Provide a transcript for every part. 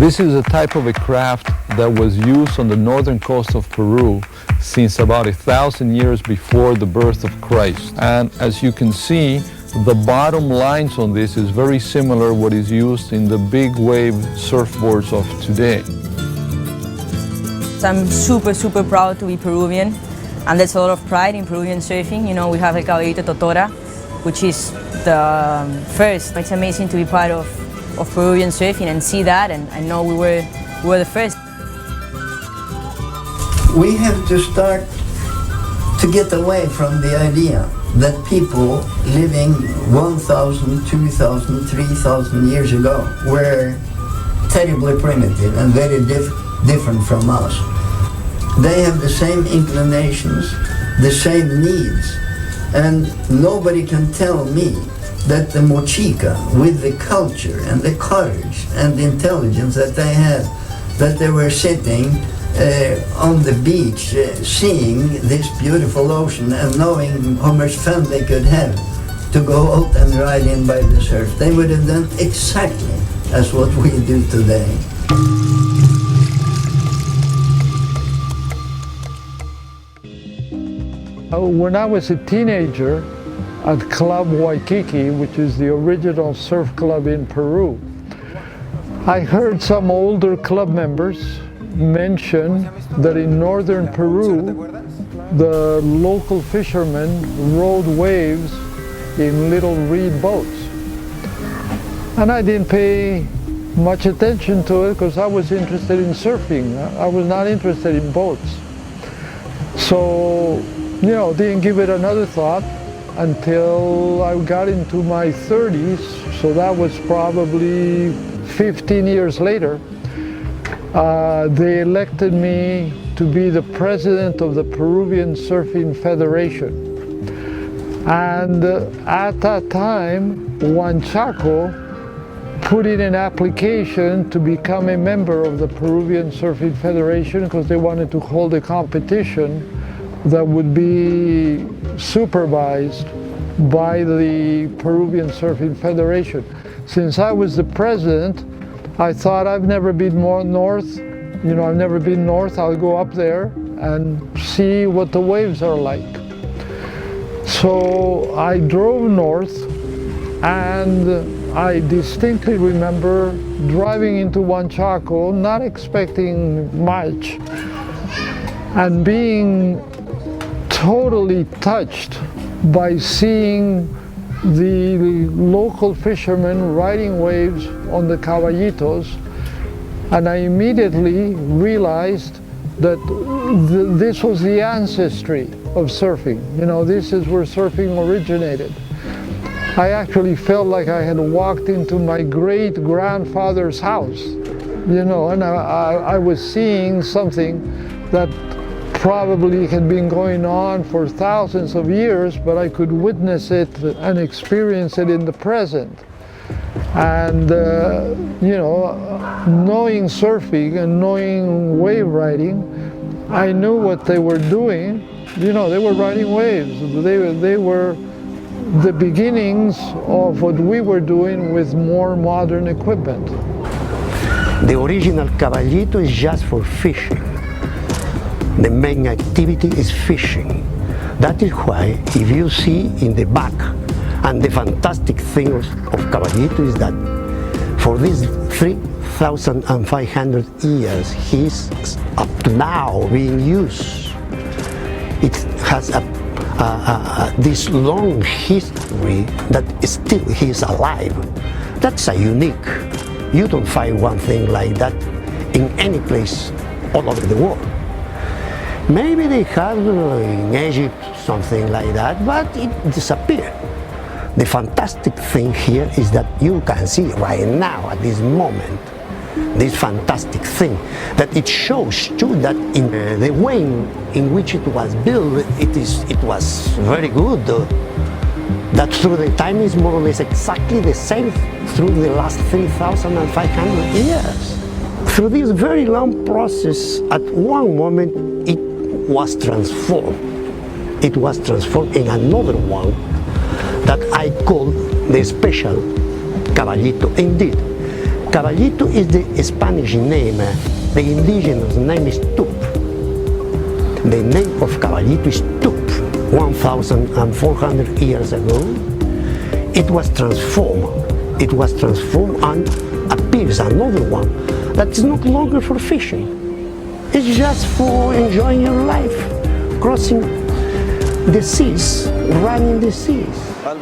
This is a type of a craft that was used on the northern coast of Peru since about 1,000 years before the birth of Christ. And as you can see, the bottom lines on this is very similar to what is used in the big wave surfboards of today. I'm super proud to be Peruvian, and there's a lot of pride in Peruvian surfing. You know, we have a Caballito Totora, which is the first. It's amazing to be part of Peruvian surfing and see that, and I know we were the first. We have to start to get away from the idea that people living 1,000, 2,000, 3,000 years ago were terribly primitive and very different from us. They have the same inclinations, the same needs, and nobody can tell me that the Mochica, with the culture and the courage and the intelligence that they had, that they were sitting on the beach, seeing this beautiful ocean and knowing how much fun they could have to go out and ride in by the surf. They would have done exactly as what we do today. When I was a teenager at Club Waikiki, which is the original surf club in Peru, I heard some older club members mention that in northern Peru, the local fishermen rode waves in little reed boats. And I didn't pay much attention to it because I was interested in surfing. I was not interested in boats. So, you know, didn't give it another thought until I got into my 30s, so that was probably 15 years later. They elected me to be the president of the Peruvian Surfing Federation. And at that time, Huanchaco put in an application to become a member of the Peruvian Surfing Federation because they wanted to hold a competition that would be supervised by the Peruvian Surfing Federation. Since I was the president, I thought I've never been more north. You know, I've never been north. I'll go up there and see what the waves are like. So I drove north, and I distinctly remember driving into Huanchaco, not expecting much, and being totally touched by seeing the local fishermen riding waves on the Caballitos, and I immediately realized that this was the ancestry of surfing. You know, this is where surfing originated. I actually felt like I had walked into my great-grandfather's house, you know, and I was seeing something that probably had been going on for thousands of years, but I could witness it and experience it in the present. And, you know, knowing surfing and knowing wave riding, I knew what they were doing. You know, they were riding waves. They were the beginnings of what we were doing with more modern equipment. The original Caballito is just for fishing. The main activity is fishing. That is why, if you see in the back, and the fantastic thing of Caballito is that for these 3,500 years, he's up to now being used. It has this long history that still he's alive. That's a unique. You don't find one thing like that in any place all over the world. Maybe they have in Egypt something like that, but it disappeared. The fantastic thing here is that you can see right now at this moment this fantastic thing, that it shows too that in the way in which it was built, it was very good. That through the time is more or less exactly the same through the last 3,500 years. Through this very long process, at one moment it was transformed. It was transformed in another one that I call the special Caballito. Indeed, Caballito is the Spanish name. The indigenous name is Tup. The name of Caballito is Tup. 1,400 years ago, it was transformed. It was transformed and appears another one that is not longer for fishing. It's just for enjoying your life, crossing the seas, running the seas.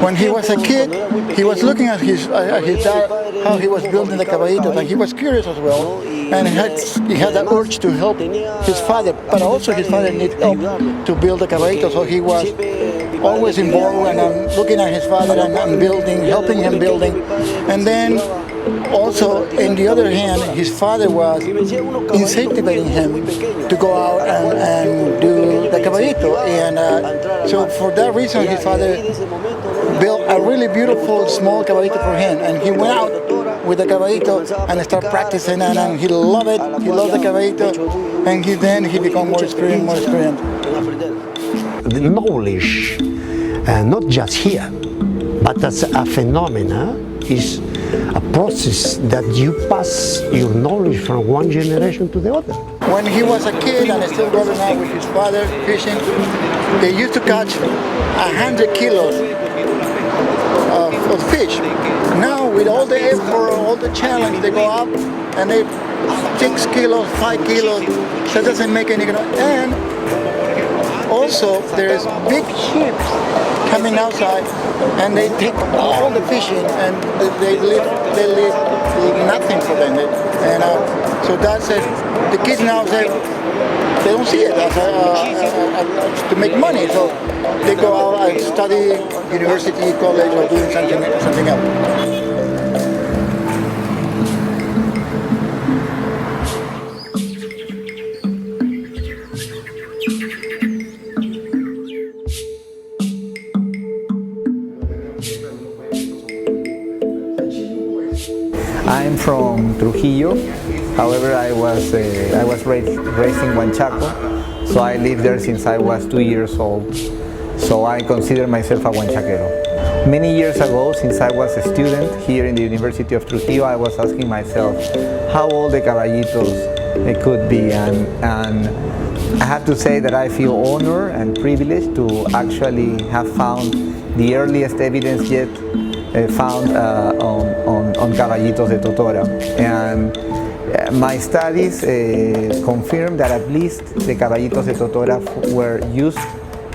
When he was a kid, he was looking at his dad, how he was building the caballitos, and he was curious as well. And he had the urge to help his father, but also his father needed help to build the caballitos, so he was always involved and looking at his father and building, helping him building. And then also, on the other hand, his father was incentivizing him to go out and do the caballito. And so for that reason, his father built a really beautiful small caballito for him. And he went out with the caballito and started practicing, and he loved it. He loved the caballito, and then he became more experienced. The knowledge, not just here, but as a phenomena, is a process that you pass your knowledge from one generation to the other. When he was a kid and still going out with his father fishing, they used to catch 100 kilos of fish. Now with all the effort, all the challenge, they go up and they 6 kilos, 5 kilos, that doesn't make any. And also there's big ships coming outside and they take all the fishing and they leave nothing for them. And so that's it. The kids now they don't see it as to make money, so they go out and study university, college, or doing something else. I'm from Trujillo. However, I was raised in Huanchaco, so I lived there since I was 2 years old. So I consider myself a Huanchaquero. Many years ago, since I was a student here in the University of Trujillo, I was asking myself how old the caballitos could be, and I have to say that I feel honored and privileged to actually have found the earliest evidence yet found on caballitos de Totora. And my studies confirm that at least the caballitos de Totora were used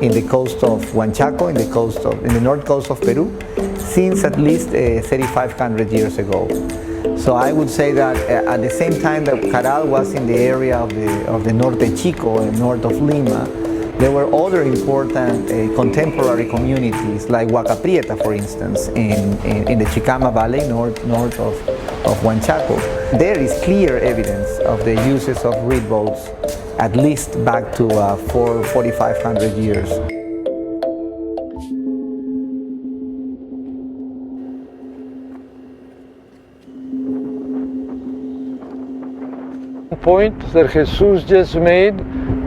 in the coast of Huanchaco, in the north coast of Peru, since at least 3,500 years ago. So I would say that at the same time that Caral was in the area of the Norte Chico, north of Lima, there were other important contemporary communities like Prieta, for instance, in the Chicama Valley, north of Huanchaco. There is clear evidence of the uses of reed boats, at least back to 4,500 years. The point that Jesus just made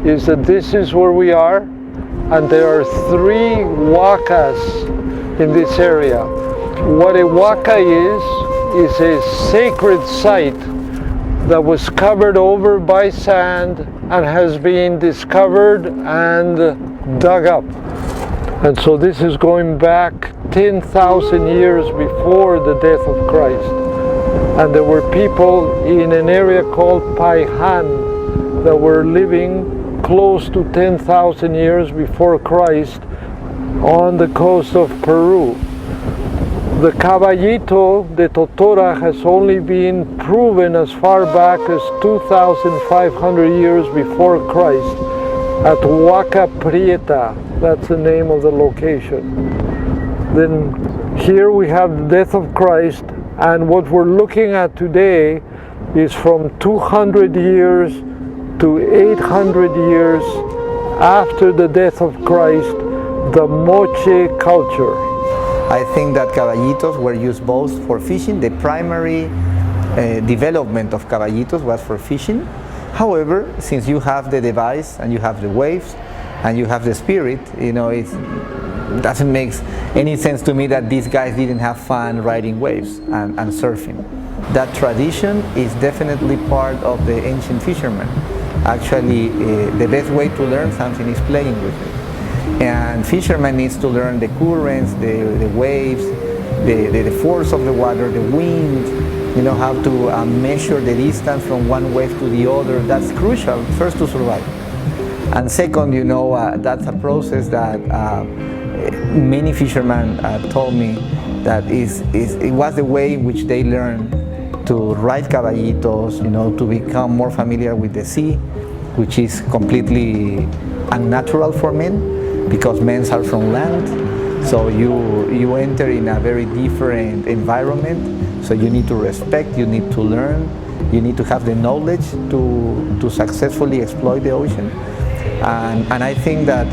is that this is where we are, and there are 3 huacas in this area. What a huaca is a sacred site that was covered over by sand and has been discovered and dug up. And so this is going back 10,000 years before the death of Christ. And there were people in an area called Paihan that were living close to 10,000 years before Christ on the coast of Peru. The Caballito de Totora has only been proven as far back as 2,500 years before Christ at Prieta. That's the name of the location. Then here we have the death of Christ, and what we're looking at today is from 200 years to 800 years after the death of Christ, the Moche culture. I think that caballitos were used both for fishing. The primary development of caballitos was for fishing. However, since you have the device and you have the waves and you have the spirit, it doesn't make any sense to me that these guys didn't have fun riding waves and surfing. That tradition is definitely part of the ancient fishermen. Actually, the best way to learn something is playing with it. And fisherman needs to learn the currents, the waves, the force of the water, the wind, how to measure the distance from one wave to the other. That's crucial, first, to survive. And second, that's a process that many fishermen told me that it was the way in which they learned to ride caballitos, to become more familiar with the sea, which is completely unnatural for men because men are from land. So you enter in a very different environment. So you need to respect, you need to learn, you need to have the knowledge to successfully exploit the ocean. And I think that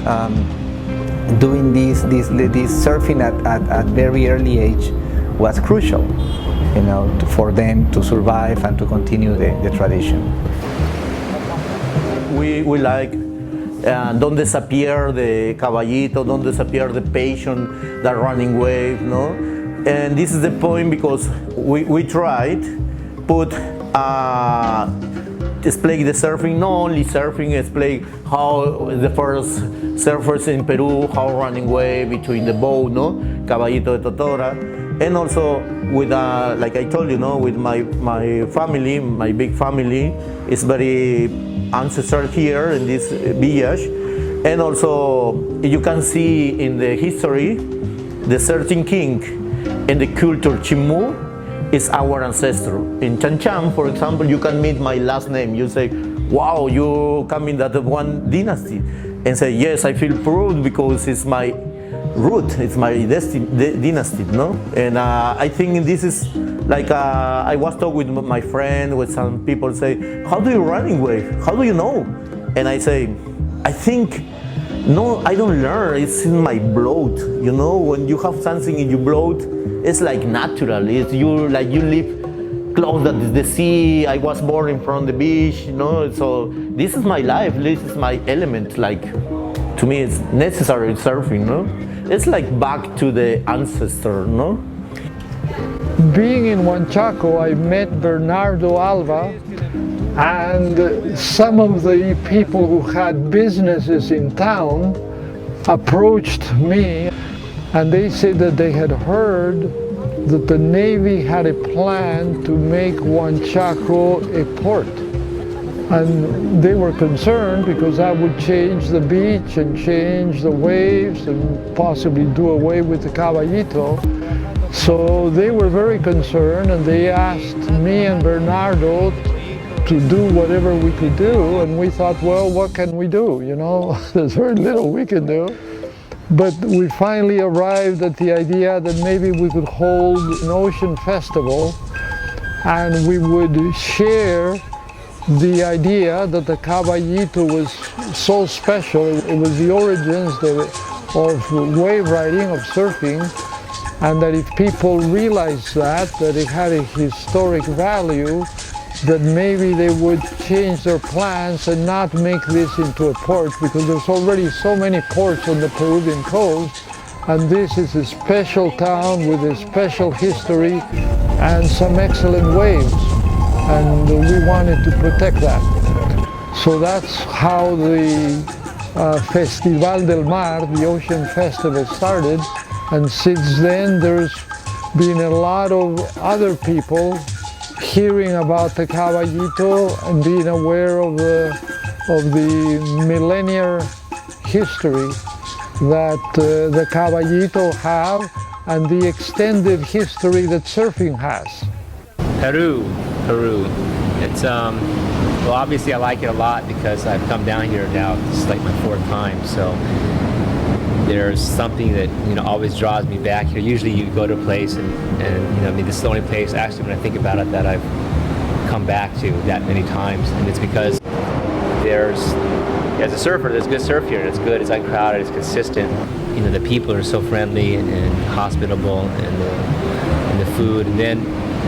doing this surfing at very early age was crucial, for them to survive and to continue the tradition. We like don't disappear the caballito, don't disappear the passion, the running wave, no? And this is the point because we tried put display the surfing, not only surfing, display how the first surfers in Peru, how running wave between the boat, no? Caballito de Totora. And also with, like I told you, with my family, my big family, is very ancestral here in this village. And also you can see in the history, the 13 king and the culture Chimu is our ancestor. In Chanchan, for example, you can meet my last name. You say, wow, you come in that one dynasty. And say, yes, I feel proud because it's my root, it's my dynasty, no? And I think this is like, I was talking with my friend, with some people say, how do you running wave? How do you know? And I say, I think, no, I don't learn, it's in my blood. When you have something in your blood, it's like natural. It's you live close to the sea. I was born in front of the beach, so this is my life, this is my element. Like, to me, it's necessary surfing, no? It's like back to the ancestor, no? Being in Huanchaco, I met Bernardo, Alva, and some of the people who had businesses in town approached me, and they said that they had heard that the Navy had a plan to make Huanchaco a port. And they were concerned because that would change the beach and change the waves and possibly do away with the caballito. So they were very concerned, and they asked me and Bernardo to do whatever we could do, and we thought, well, what can we do? There's very little we can do. But we finally arrived at the idea that maybe we could hold an ocean festival, and we would share the idea that the caballito was so special. It was the origins of wave riding, of surfing, and that if people realized that it had a historic value, that maybe they would change their plans and not make this into a port, because there's already so many ports on the Peruvian coast, and this is a special town with a special history and some excellent waves, and we wanted to protect that. So that's how the Festival del Mar, the Ocean Festival, started, and since then there's been a lot of other people hearing about the caballito and being aware of the millennial history that the caballito have and the extended history that surfing has. Peru. It's well, obviously I like it a lot because I've come down here now. This is like my 4th time, so there's something that always draws me back here. Usually you go to a place and this is the only place actually when I think about it that I've come back to that many times, and it's because as a surfer, there's good surf here, and it's good, it's uncrowded, it's consistent. The people are so friendly and hospitable, and the food,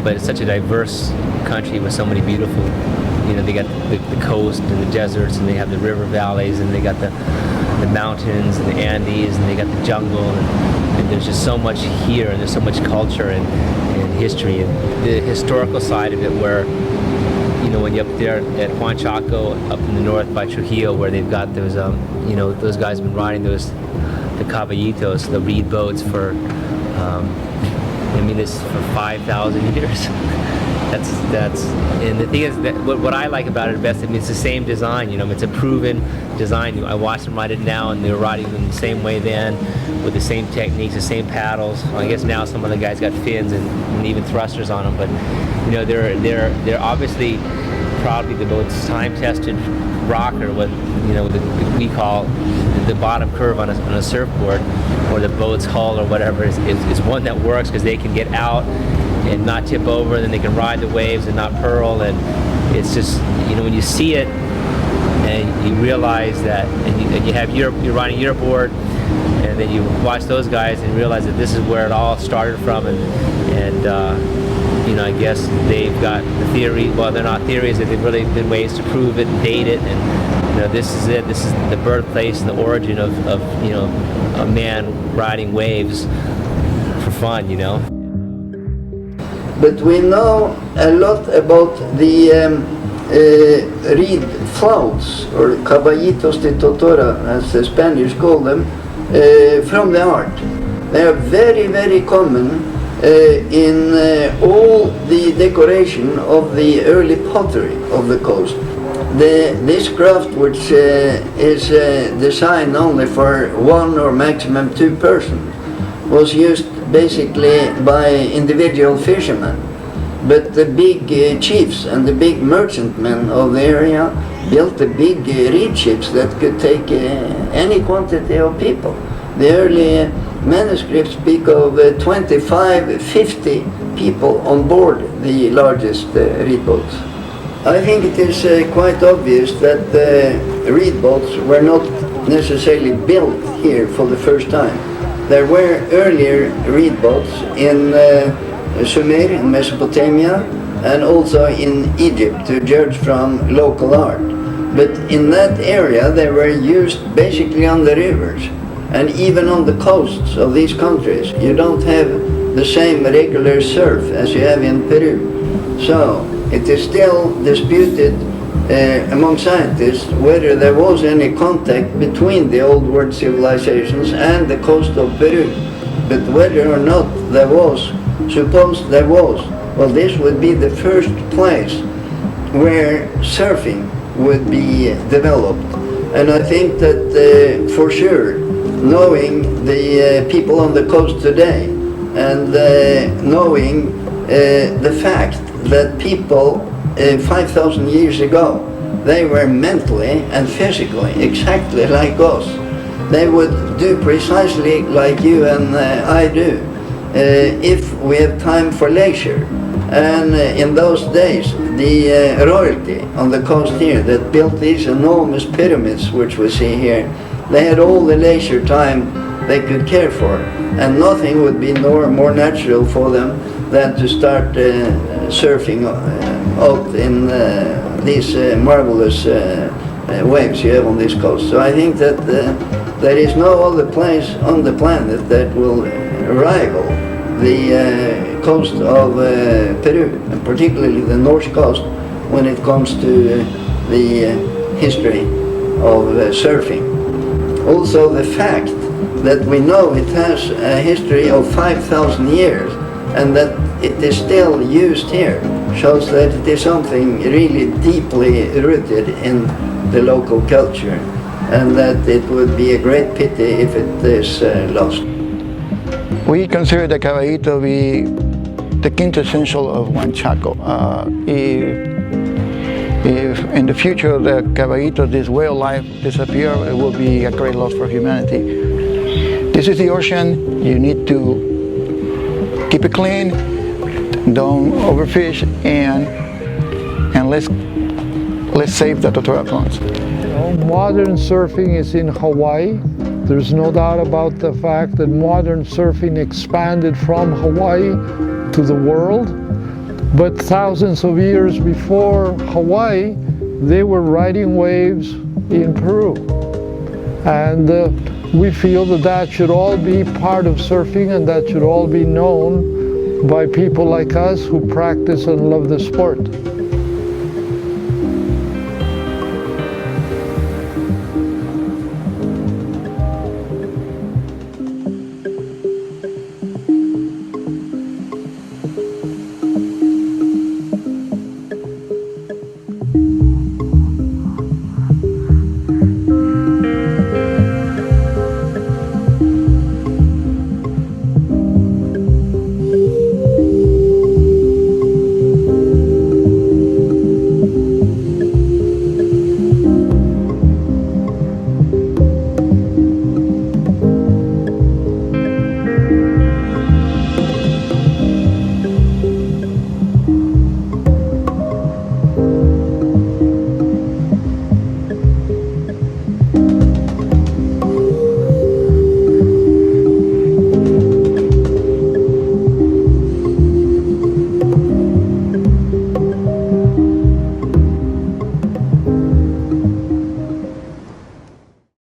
but it's such a diverse country with so many beautiful, they got the coast and the deserts, and they have the river valleys, and they got the mountains and the Andes, and they got the jungle, and And there's just so much here, and there's so much culture and history, and the historical side of it, where when you're up there at Huanchaco, up in the north by Trujillo, where they've got those, those guys have been riding the Caballitos, the reed boats for, this for 5,000 years. That's, and the thing is that what I like about it best, it's the same design. It's a proven design. I watch them ride it now, and they're riding them the same way then, with the same techniques, the same paddles. I guess now some of the guys got fins and even thrusters on them, but they're obviously probably the most time-tested rocker, what we call the bottom curve on a surfboard, or the boat's hull or whatever is one that works because they can get out and not tip over, and then they can ride the waves and not purl. And it's just, when you see it and you realize that, and you have you're riding your board, and then you watch those guys and realize that this is where it all started from, and I guess they've got the theory, well, they're not theories, that they've really been ways to prove it and date it, and this is it, this is the birthplace and the origin of a man riding waves for fun, But we know a lot about the reed flauts, or caballitos de Totora, as the Spanish call them, from the art. They are very, very common in all the decoration of the early pottery of the coast. This craft, which is designed only for one or maximum two persons, was used basically by individual fishermen. But the big chiefs and the big merchantmen of the area built the big reed ships that could take any quantity of people. The early manuscripts speak of 25, 50 people on board the largest reed boats. I think it is quite obvious that reed boats were not necessarily built here for the first time. There were earlier reed boats in Sumer, in Mesopotamia, and also in Egypt, to judge from local art. But in that area they were used basically on the rivers, and even on the coasts of these countries. You don't have the same regular surf as you have in Peru. So it is still disputed among scientists whether there was any contact between the old world civilizations and the coast of Peru. But whether or not there was, suppose there was, well, this would be the first place where surfing would be developed. And I think that for sure, knowing the people on the coast today, and knowing the fact that people 5,000 years ago, they were mentally and physically exactly like us. They would do precisely like you and I do, if we have time for leisure. And in those days, the royalty on the coast here that built these enormous pyramids, which we see here, they had all the leisure time they could care for, and nothing would be more natural for them than to start surfing out in these marvelous waves you have on this coast. So I think that there is no other place on the planet that will rival the coast of Peru, and particularly the north coast, when it comes to the history of surfing. Also the fact that we know it has a history of 5,000 years and that it is still used here shows that it is something really deeply rooted in the local culture, and that it would be a great pity if it is lost. We consider the Caballito to be the quintessential of Huanchaco. If in the future the Caballito, this way of life, disappear, it will be a great loss for humanity. This is the ocean. You need to keep it clean, don't overfish, and let's save the Totora prawns. Modern surfing is in Hawaii. There's no doubt about the fact that modern surfing expanded from Hawaii to the world. But thousands of years before Hawaii, they were riding waves in Peru. And we feel that that should all be part of surfing and that should all be known by people like us who practice and love the sport.